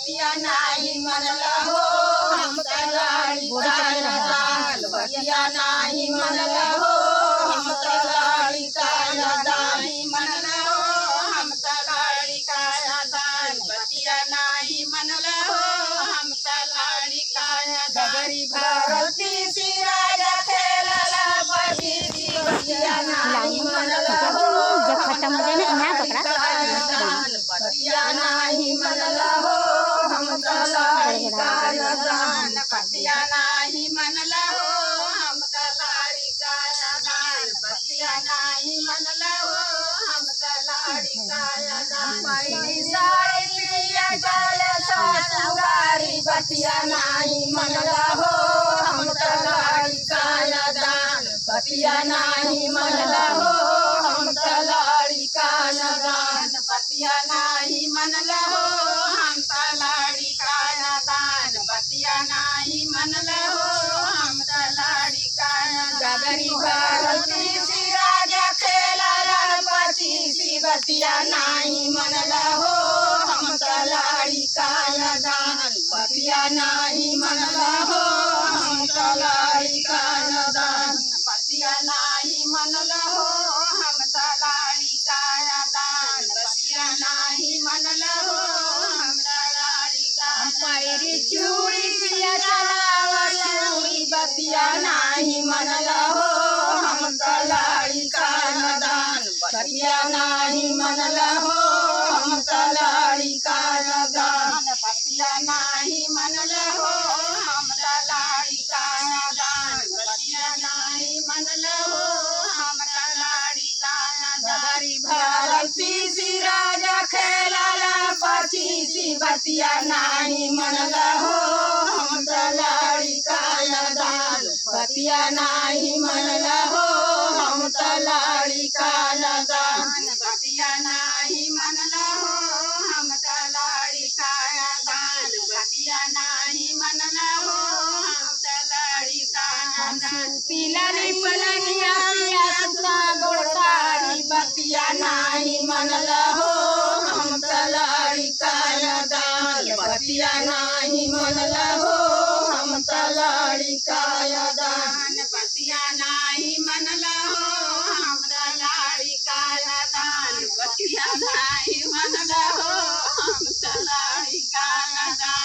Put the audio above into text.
बतिया नाही मनला हो हम तलाड़ी काया दान बतिया नाही मनला हो हम तलाड़ी काया दान मनला हो हम तलाड़ी काया दान बतिया नाही मनला हो हम तलाड़ी काया दान भारती सी राजा खेलला पति बतिया नाही मनला हो जब खत्म हो जाए ना यहाँ पकड़ा बतिया नाही मनला हो हम तलाड़ी काया दान बतिया नाही मनला हो हम तलाड़ी काया दान बतिया नाही मनला हो हम तलाड़ी काया दान पहिली साड़ी पिया काल सासुरारी बतिया नाही मनला हो हम तलाड़ी काया दान बतिया नाही मनला हो हम तलाड़ी काया दान बतिया नाही मनला हो हम तलाड़ी काया दान बतिया नाही मनला हो हम तलाड़ी काया दान भारती सी राजा खेलला पति सी बतिया नाही मनला हो हम तलाड़ी काया दान बतिया नाही मनला हो हम तलाड़ी काया दान बतिया नाही मनला हो हम तलाड़ी काया दान बतिया नाही मनला हो हम तलाड़ी काया पैरी चूड़ी पिया चलावा चूड़ी बतिया नाही मनला हो हम तलाड़ी काया दान बतिया नाही मनला हो हम तलाड़ी काया दान बतिया नाही मनला हो हम तलाड़ी काया दान बतिया नाही मनला हो हम तलाड़ी काया दान भारती सी राजा खेलला पति सी बतिया नाही मनला हो हम तलाड़ी काया दान बतिया नाही मनला हो हम तलाड़ी काया दान बतिया नाही मनला हो हम तलाड़ी काया दान बतिया नाही मनला हो हम तलाड़ी काया दान पिलानी पलनिया पिया सुता गोड़तारी बतिया नाही मनला हो हम तलाड़ी काया दान बतिया नाही मनला हो हम तलाड़ी काया दान बतिया नाही मनला हो हम तलाड़ी काया दान बतिया नाही मनला हो हम तलाड़ी काया दान।